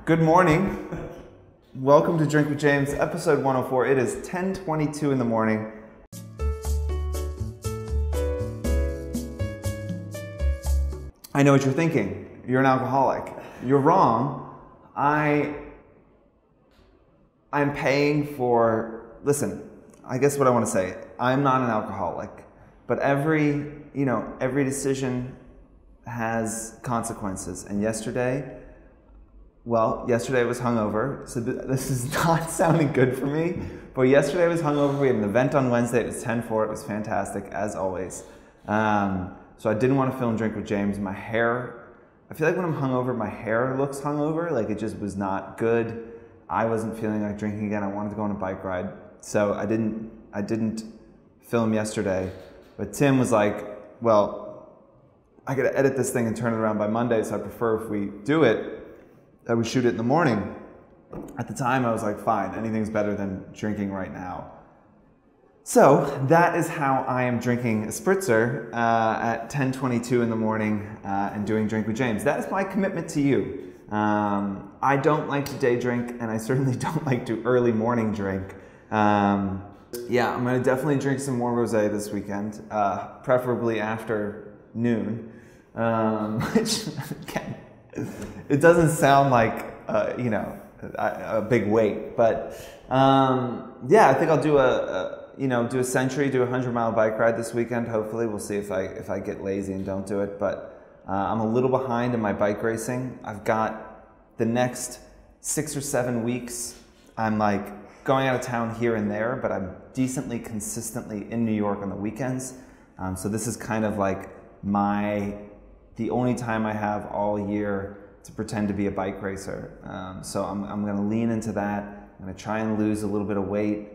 Good morning. Welcome to Drink with James, episode 104. It is 10:22 in the morning. I know what you're thinking. You're an alcoholic. You're wrong. I'm paying for, listen, I guess what I want to say, I'm not an alcoholic, but every decision has consequences. And yesterday I was hungover, so this is not sounding good for me, but yesterday I was hungover. We had an event on Wednesday. It was 10-4. It was fantastic, as always. So I didn't want to film Drink with James. My hair, I feel like when I'm hungover, my hair looks hungover. Like it just was not good. I wasn't feeling like drinking again. I wanted to go on a bike ride. So I didn't film yesterday. But Tim was like, well, I got to edit this thing and turn it around by Monday, so I prefer if we do it, I would shoot it in the morning. At the time, I was like, fine, anything's better than drinking right now. So that is how I am drinking a spritzer at 10:22 in the morning and doing Drink with James. That is my commitment to you. I don't like to day drink, and I certainly don't like to early morning drink. Yeah, I'm going to definitely drink some more rosé this weekend, preferably after noon, which, again, it doesn't sound like, a big weight, but yeah, I think I'll do do a century, do a 100-mile bike ride this weekend. Hopefully, we'll see if I get lazy and don't do it. But I'm a little behind in my bike racing. I've got the next 6 or 7 weeks. I'm like going out of town here and there, but I'm decently consistently in New York on the weekends. So this is kind of like the only time I have all year to pretend to be a bike racer. So I'm going to lean into that. I'm going to try and lose a little bit of weight,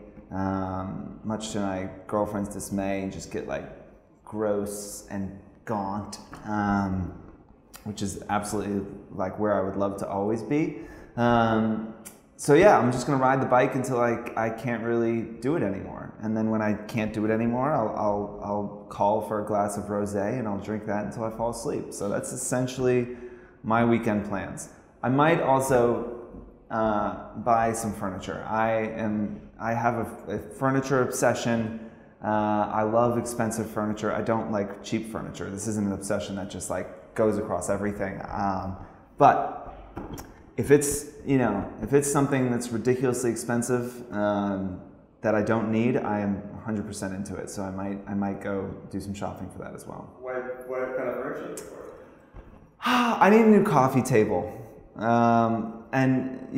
much to my girlfriend's dismay, and just get like gross and gaunt, which is absolutely like where I would love to always be. So yeah, I'm just going to ride the bike until I can't really do it anymore. And then when I can't do it anymore, I'll call for a glass of rosé and I'll drink that until I fall asleep. So that's essentially my weekend plans. I might also buy some furniture. I have a furniture obsession. I love expensive furniture. I don't like cheap furniture. This isn't an obsession that just like goes across everything. But if it's something that's ridiculously expensive that I don't need, I am 100% into it. So I might go do some shopping for that as well. What kind of furniture are you for? I need a new coffee table. And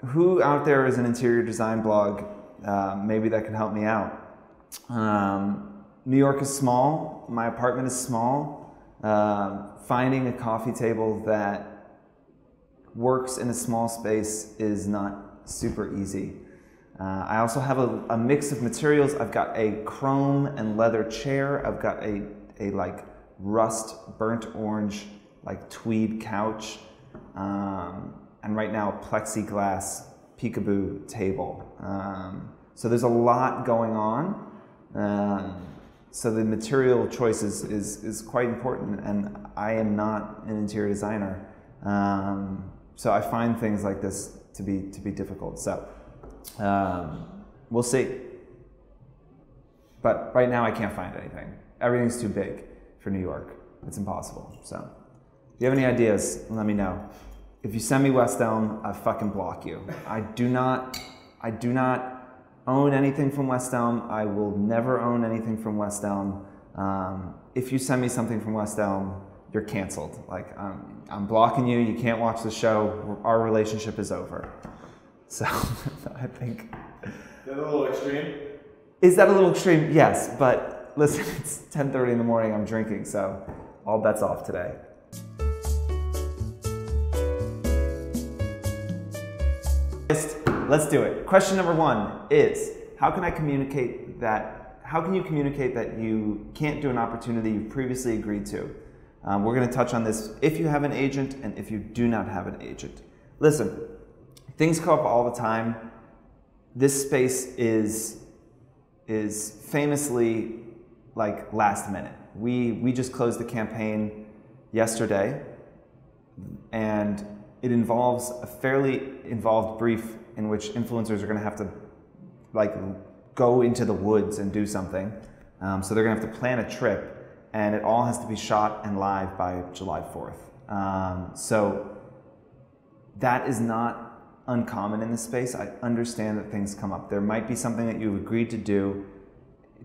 who out there is an interior design blog? Maybe that can help me out. New York is small. My apartment is small. Finding a coffee table that works in a small space is not super easy. I also have a mix of materials. I've got a chrome and leather chair. I've got a like rust burnt orange like tweed couch, and right now a plexiglass peekaboo table. So there's a lot going on. So the material choice is quite important, and I am not an interior designer. So I find things like this to be difficult. So we'll see. But right now I can't find anything. Everything's too big for New York. It's impossible. So if you have any ideas, let me know. If you send me West Elm, I fucking block you. I do not own anything from West Elm. I will never own anything from West Elm. If you send me something from West Elm, you're canceled. Like, I'm blocking you. You can't watch the show. Our relationship is over. So I think. Is that a little extreme? Is that a little extreme? Yes, but listen, it's 10:30 in the morning. I'm drinking, so all bets off today. Let's do it. Question number 1 is, how can you communicate that you can't do an opportunity you previously agreed to? We're going to touch on this if you have an agent and if you do not have an agent. Listen, things come up all the time. This space is famously like last minute. We just closed the campaign yesterday, and it involves a fairly involved brief in which influencers are going to have to like go into the woods and do something. So they're going to have to plan a trip, and it all has to be shot and live by July 4th. So that is not uncommon in this space. I understand that things come up. There might be something that you've agreed to do,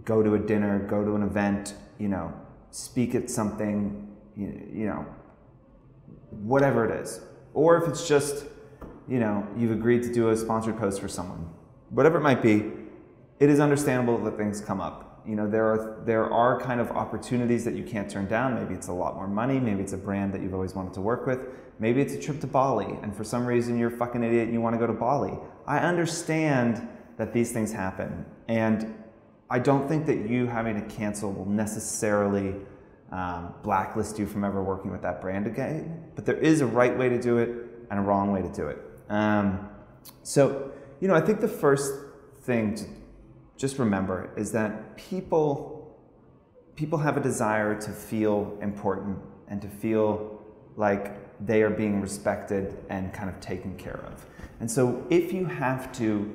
go to a dinner, go to an event, you know, speak at something, you know, whatever it is. Or if it's just, you know, you've agreed to do a sponsored post for someone. Whatever it might be, it is understandable that things come up. You know, there are kind of opportunities that you can't turn down. Maybe it's a lot more money. Maybe it's a brand that you've always wanted to work with. Maybe it's a trip to Bali, and for some reason you're a fucking idiot and you want to go to Bali. I understand that these things happen, and I don't think that you having to cancel will necessarily blacklist you from ever working with that brand again. But there is a right way to do it and a wrong way to do it. So, you know, I think the first thing to just remember is that people have a desire to feel important and to feel like they are being respected and kind of taken care of. And so if you have to,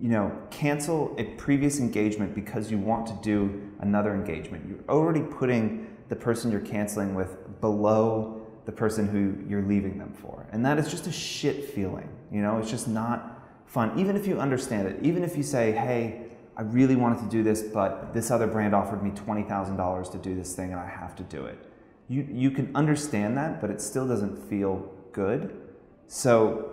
you know, cancel a previous engagement because you want to do another engagement, you're already putting the person you're canceling with below the person who you're leaving them for. And that is just a shit feeling, you know, it's just not fun. Even if you understand it, even if you say, hey, I really wanted to do this, but this other brand offered me $20,000 to do this thing and I have to do it. You can understand that, but it still doesn't feel good. So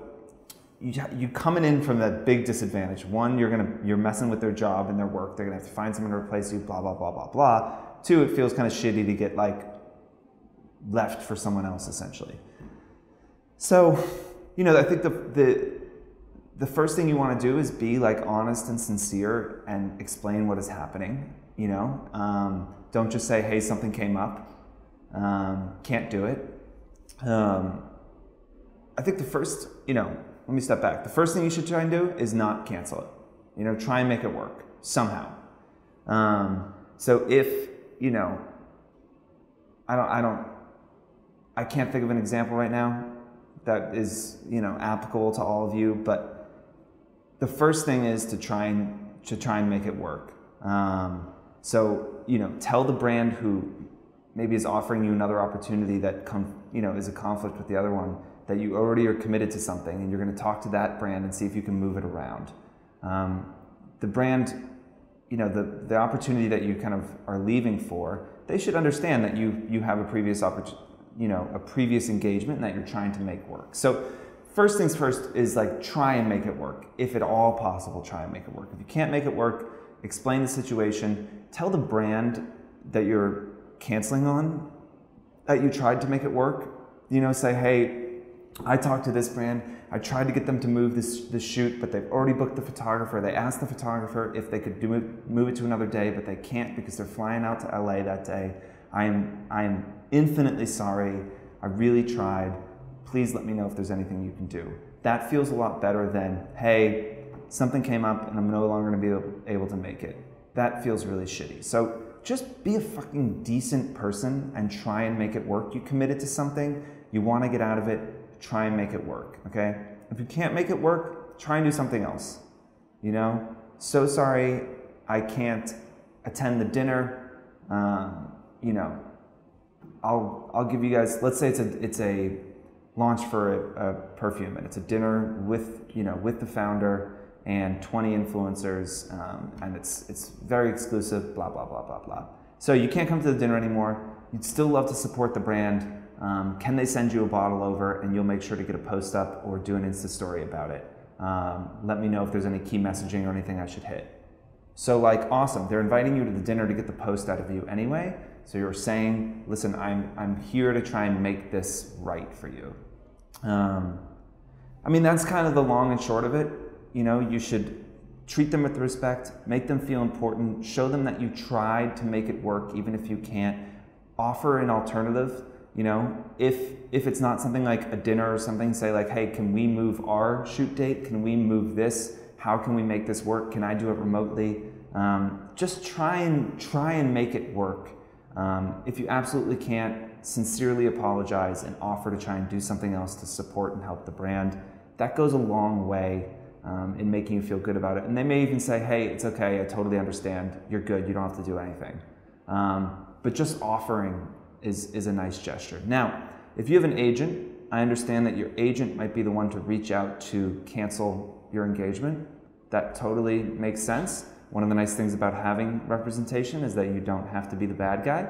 you coming in from that big disadvantage. One, you're messing with their job and their work. They're gonna have to find someone to replace you, blah, blah, blah, blah, blah. Two, it feels kind of shitty to get like left for someone else essentially. So, you know, I think the first thing you want to do is be like honest and sincere and explain what is happening, you know. Don't just say, hey, something came up, can't do it. I think the first, you know, let me step back. The first thing you should try and do is not cancel it. You know, try and make it work somehow. So if, you know, I can't think of an example right now that is, you know, applicable to all of you, but the first thing is to try and make it work. So, you know, tell the brand who maybe is offering you another opportunity that is a conflict with the other one, that you already are committed to something, and you're going to talk to that brand and see if you can move it around. The brand, you know, the opportunity that you kind of are leaving for, they should understand that you have a previous engagement and that you're trying to make work. So first things first is like try and make it work. If at all possible, try and make it work. If you can't make it work, explain the situation. Tell the brand that you're canceling on that you tried to make it work. You know, say, hey, I talked to this brand. I tried to get them to move this shoot, but they've already booked the photographer. They asked the photographer if they could move it to another day, but they can't because they're flying out to LA that day. I am infinitely sorry. I really tried. Please let me know if there's anything you can do. That feels a lot better than, hey, something came up and I'm no longer going to be able to make it. That feels really shitty. So just be a fucking decent person and try and make it work. You committed to something, you want to get out of it, try and make it work, okay? If you can't make it work, try and do something else. You know, so sorry, I can't attend the dinner. You know, I'll give you guys, let's say it's a launch for a perfume, and it's a dinner with the founder and 20 influencers, and it's very exclusive, blah, blah, blah, blah, blah. So you can't come to the dinner anymore. You'd still love to support the brand. Can they send you a bottle over, and you'll make sure to get a post up or do an Insta story about it. Let me know if there's any key messaging or anything I should hit. So like, awesome, they're inviting you to the dinner to get the post out of you anyway. So you're saying, listen, I'm here to try and make this right for you. I mean, that's kind of the long and short of it. You know, you should treat them with respect, make them feel important, show them that you tried to make it work, even if you can't. Offer an alternative. You know, if it's not something like a dinner or something, say like, hey, can we move our shoot date? Can we move this? How can we make this work? Can I do it remotely? Just try and make it work. If you absolutely can't, sincerely apologize and offer to try and do something else to support and help the brand. That goes a long way in making you feel good about it. And they may even say, hey, it's okay, I totally understand, you're good, you don't have to do anything. But just offering is a nice gesture. Now, if you have an agent, I understand that your agent might be the one to reach out to cancel your engagement. That totally makes sense. One of the nice things about having representation is that you don't have to be the bad guy.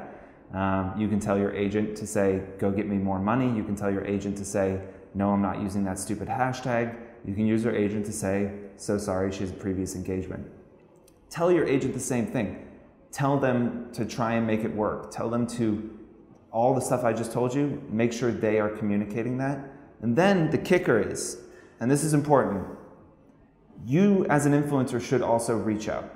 You can tell your agent to say, go get me more money. You can tell your agent to say, no, I'm not using that stupid hashtag. You can use your agent to say, so sorry, she has a previous engagement. Tell your agent the same thing. Tell them to try and make it work. Tell them to, all the stuff I just told you, make sure they are communicating that. And then the kicker is, and this is important, you as an influencer should also reach out.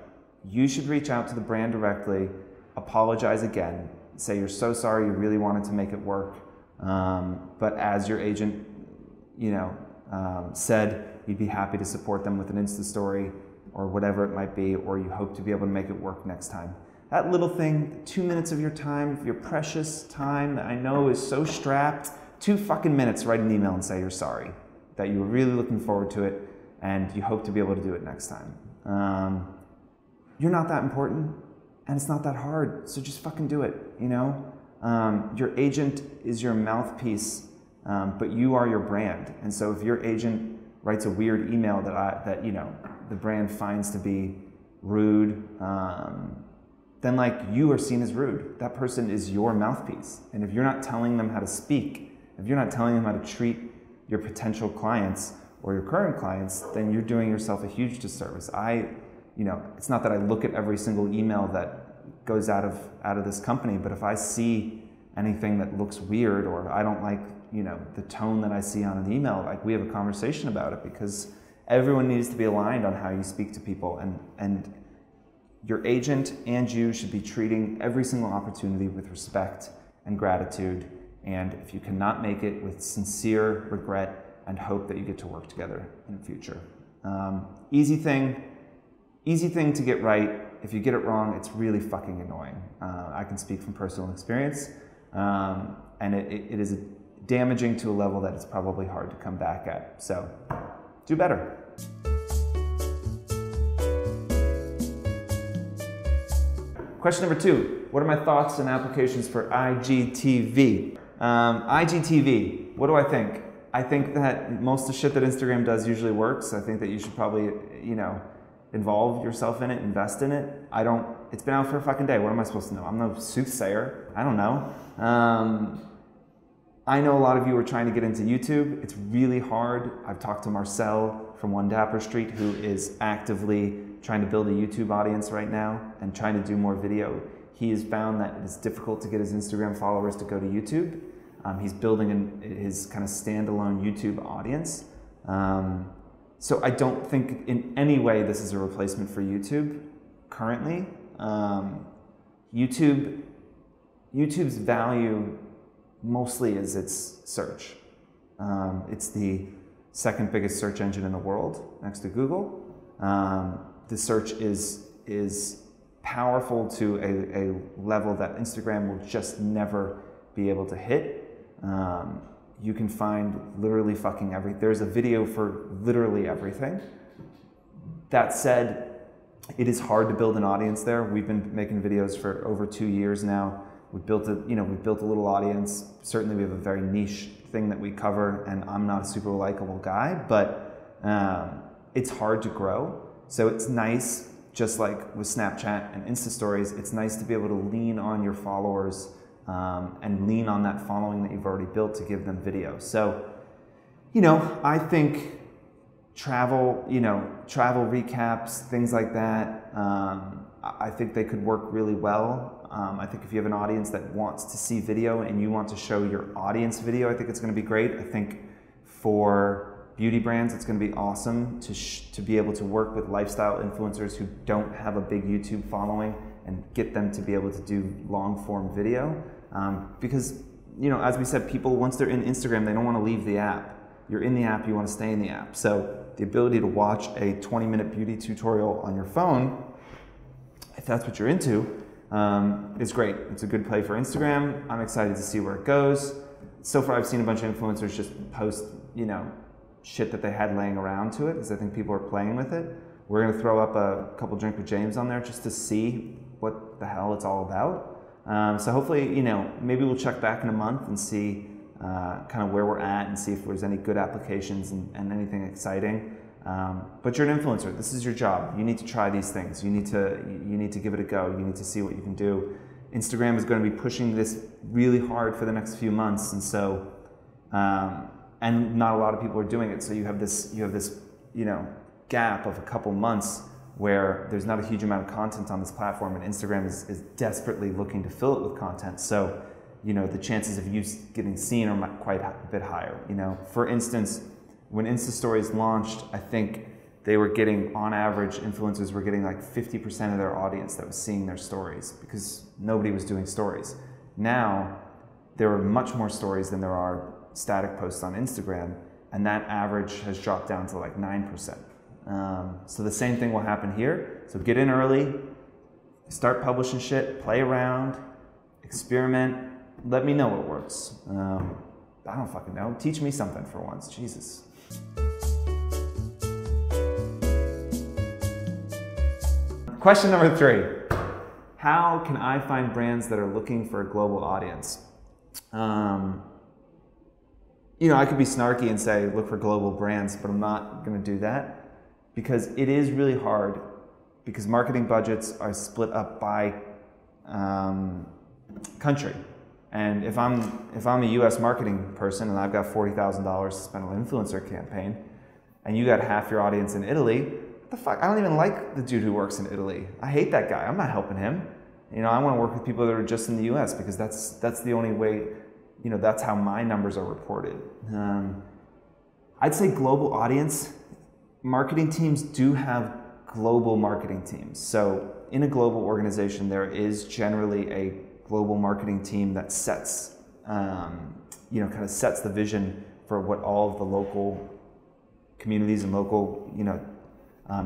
You should reach out to the brand directly, apologize again, say you're so sorry, you really wanted to make it work, but as your agent, said, you'd be happy to support them with an Insta story or whatever it might be, or you hope to be able to make it work next time. That little thing, 2 minutes of your time, your precious time that I know is so strapped, 2 fucking minutes, write an email and say you're sorry, that you were really looking forward to it and you hope to be able to do it next time. You're not that important and it's not that hard, so just fucking do it, Your agent is your mouthpiece, but you are your brand. And so if your agent writes a weird email that the brand finds to be rude, then you are seen as rude. That person is your mouthpiece. And if you're not telling them how to speak, if you're not telling them how to treat your potential clients or your current clients, then you're doing yourself a huge disservice. It's not that I look at every single email that goes out of this company, but if I see anything that looks weird or I don't like, the tone that I see on an email, we have a conversation about it, because everyone needs to be aligned on how you speak to people, and your agent and you should be treating every single opportunity with respect and gratitude, and if you cannot make it, with sincere regret and hope that you get to work together in the future. Easy thing to get right. If you get it wrong, it's really fucking annoying. I can speak from personal experience, and it is damaging to a level that it's probably hard to come back at. So, do better. Question number 2, what are my thoughts and applications for IGTV? IGTV, what do I think? I think that most of the shit that Instagram does usually works. I think that you should probably, involve yourself in it, invest in it. It's been out for a fucking day. What am I supposed to know? I'm no soothsayer. I don't know. I know a lot of you are trying to get into YouTube. It's really hard. I've talked to Marcel from One Dapper Street, who is actively trying to build a YouTube audience right now and trying to do more video. He has found that it's difficult to get his Instagram followers to go to YouTube. He's building his kind of standalone YouTube audience. So I don't think in any way this is a replacement for YouTube currently. YouTube's value mostly is its search. It's the second biggest search engine in the world, next to Google. The search is powerful to a level that Instagram will just never be able to hit. You can find literally fucking everything. There's a video for literally everything. That said, it is hard to build an audience there. We've been making videos for over 2 years now. We've built a little audience. Certainly we have a very niche thing that we cover, and I'm not a super likable guy, but it's hard to grow. So it's nice, just like with Snapchat and Insta Stories, it's nice to be able to lean on your followers and lean on that following that you've already built to give them video. So, I think travel recaps, things like that, I think they could work really well. I think if you have an audience that wants to see video and you want to show your audience video, I think it's going to be great. I think for beauty brands, it's going to be awesome to be able to work with lifestyle influencers who don't have a big YouTube following and get them to be able to do long form video. Because, as we said, people, once they're in Instagram, they don't want to leave the app. You're in the app, you want to stay in the app. So the ability to watch a 20-minute beauty tutorial on your phone, if that's what you're into, is great. It's a good play for Instagram. I'm excited to see where it goes. So far, I've seen a bunch of influencers just post, shit that they had laying around to it, because I think people are playing with it. We're going to throw up a couple Drink with James on there just to see what the hell it's all about. So hopefully, maybe we'll check back in a month and see kind of where we're at and see if there's any good applications and anything exciting. But you're an influencer. This is your job. You need to try these things. You need to give it a go. You need to see what you can do. Instagram is going to be pushing this really hard for the next few months, and so and not a lot of people are doing it. So you have this gap of a couple months where there's not a huge amount of content on this platform, and Instagram is desperately looking to fill it with content. So the chances of you getting seen are quite a bit higher. For instance, when Insta Stories launched, I think they were getting, on average, influencers were getting like 50% of their audience that was seeing their stories, because nobody was doing stories. Now, there are much more stories than there are static posts on Instagram, and that average has dropped down to like 9%. So the same thing will happen here. So get in early, start publishing shit, play around, experiment, let me know what works. I don't fucking know. Teach me something for once, Jesus. Question number 3. How can I find brands that are looking for a global audience? I could be snarky and say, look for global brands, but I'm not going to do that, because it is really hard, because marketing budgets are split up by country. And if I'm a US marketing person and I've got $40,000 to spend on an influencer campaign, and you got half your audience in Italy, what the fuck? I don't even like the dude who works in Italy. I hate that guy. I'm not helping him. I want to work with people that are just in the US, because that's the only way, that's how my numbers are reported. I'd say global audience. Marketing teams do have global marketing teams. So in a global organization, there is generally a global marketing team that sets, kind of sets the vision for what all of the local communities and local,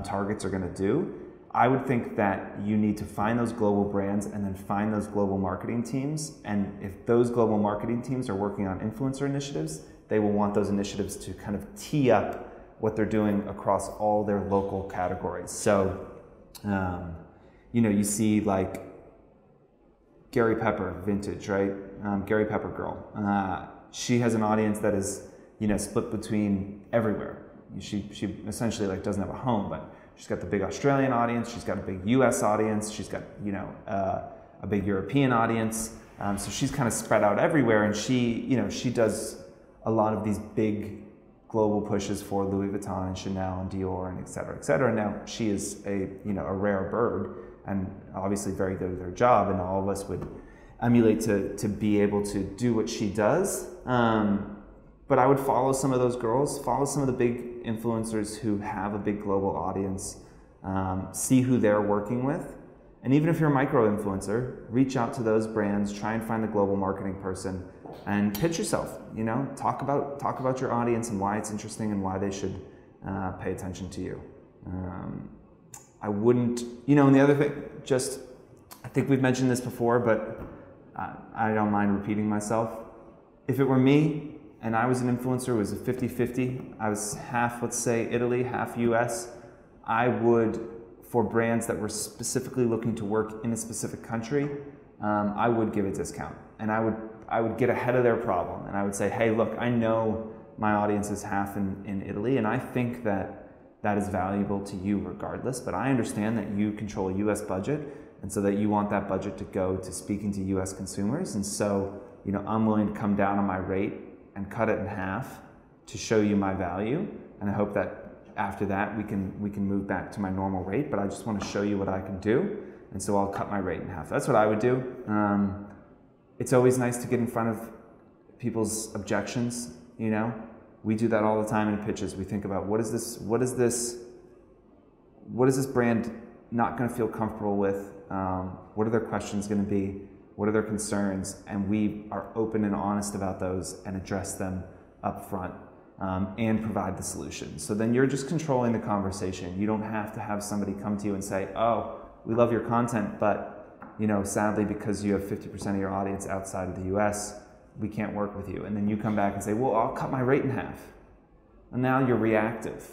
targets are going to do. I would think that you need to find those global brands and then find those global marketing teams. And if those global marketing teams are working on influencer initiatives, they will want those initiatives to kind of tee up what they're doing across all their local categories. So, you see like Gary Pepper, Vintage, right? Gary Pepper Girl. She has an audience that is, split between everywhere. She essentially like doesn't have a home, but she's got the big Australian audience, she's got a big US audience, she's got, a big European audience. So she's kind of spread out everywhere, and she does a lot of these big global pushes for Louis Vuitton and Chanel and Dior and et cetera, et cetera. Now, she is a rare bird, and obviously very good at her job, and all of us would emulate to be able to do what she does. But I would follow some of those girls, follow some of the big influencers who have a big global audience, see who they're working with. And even if you're a micro-influencer, reach out to those brands, try and find the global marketing person, and pitch yourself, talk about your audience and why it's interesting and why they should pay attention to you. I wouldn't, and the other thing, I think we've mentioned this before, but I don't mind repeating myself. If it were me and I was an influencer, it was a 50-50, I was half, let's say, Italy, half US, I would, for brands that were specifically looking to work in a specific country, I would give a discount. And I would get ahead of their problem, and I would say, hey, look, I know my audience is half in Italy, and I think that is valuable to you regardless, but I understand that you control a US budget, and so that you want that budget to go to speaking to US consumers, and so I'm willing to come down on my rate and cut it in half to show you my value, and I hope that after that we can move back to my normal rate, but I just want to show you what I can do, and so I'll cut my rate in half. That's what I would do. It's always nice to get in front of people's objections, We do that all the time in pitches. We think about what is this brand not going to feel comfortable with? What are their questions going to be? What are their concerns? And we are open and honest about those and address them up front and provide the solution. So then you're just controlling the conversation. You don't have to have somebody come to you and say, oh, we love your content, but sadly, because you have 50% of your audience outside of the US, we can't work with you. And then you come back and say, well, I'll cut my rate in half. And now you're reactive.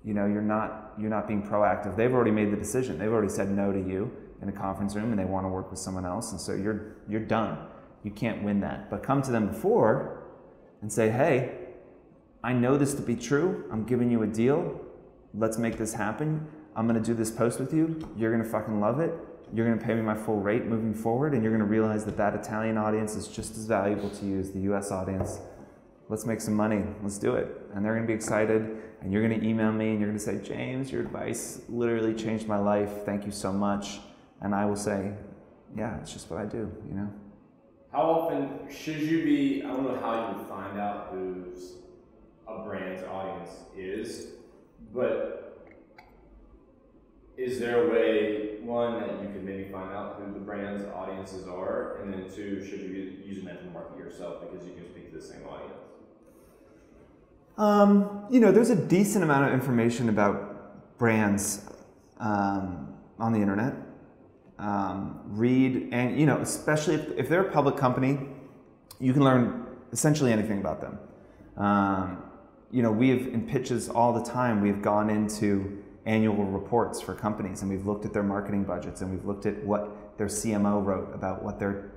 You're not being proactive. They've already made the decision. They've already said no to you in a conference room, and they want to work with someone else. And so you're done. You can't win that. But come to them before and say, hey, I know this to be true. I'm giving you a deal. Let's make this happen. I'm going to do this post with you. You're going to fucking love it. You're going to pay me my full rate moving forward, and you're going to realize that Italian audience is just as valuable to you as the US audience. Let's make some money. Let's do it. And they're going to be excited, and you're going to email me, and you're going to say, James, your advice literally changed my life. Thank you so much. And I will say, yeah, it's just what I do, How often should you be, I don't know how you would find out who's a brand's audience is, but is there a way, one, that you can maybe find out who the brand's audiences are, and then two, should you be using that to market yourself because you can speak to the same audience? There's a decent amount of information about brands on the internet. Read, and especially if they're a public company, you can learn essentially anything about them. We've in pitches all the time, we've gone into annual reports for companies, and we've looked at their marketing budgets, and we've looked at what their CMO wrote about what their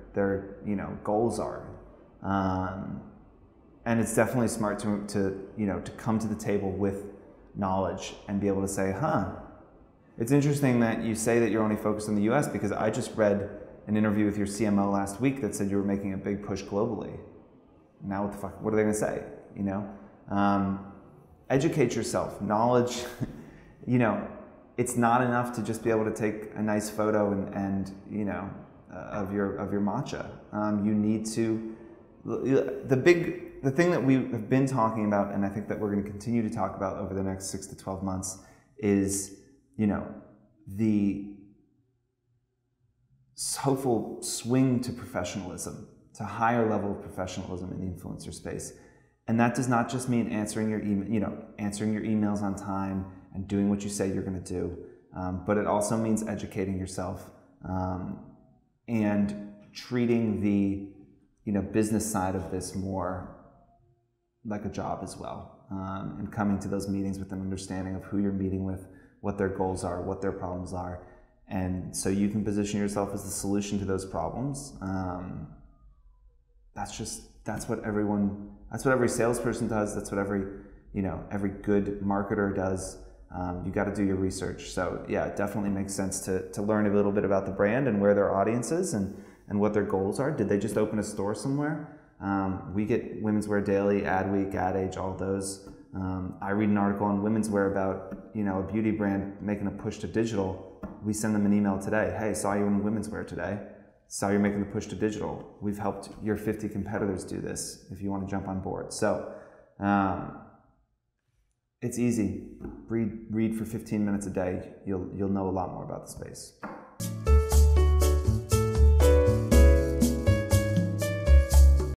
goals are. And it's definitely smart to come to the table with knowledge and be able to say, it's interesting that you say that you're only focused on the US, because I just read an interview with your CMO last week that said you were making a big push globally. Now what are they going to say? Educate yourself. Knowledge, it's not enough to just be able to take a nice photo and of your matcha. You need to, the thing that we have been talking about, and I think that we're going to continue to talk about over the next 6 to 12 months, is the hopeful swing to professionalism, to higher level of professionalism in the influencer space. And that does not just mean answering your emails on time and doing what you say you're going to do, but it also means educating yourself and treating the business side of this more like a job as well, and coming to those meetings with an understanding of who you're meeting with, what their goals are, what their problems are, and so you can position yourself as the solution to those problems. That's what every salesperson does. That's what every good marketer does. You got to do your research. So yeah, it definitely makes sense to learn a little bit about the brand and where their audience is and what their goals are. Did they just open a store somewhere? We get Women's Wear Daily, Ad Week, Ad Age, all those. I read an article on Women's Wear about a beauty brand making a push to digital. We send them an email today. Hey, saw you in Women's Wear today. Saw you're making the push to digital. We've helped your 50 competitors do this if you want to jump on board. So it's easy. Read for 15 minutes a day. You'll know a lot more about the space.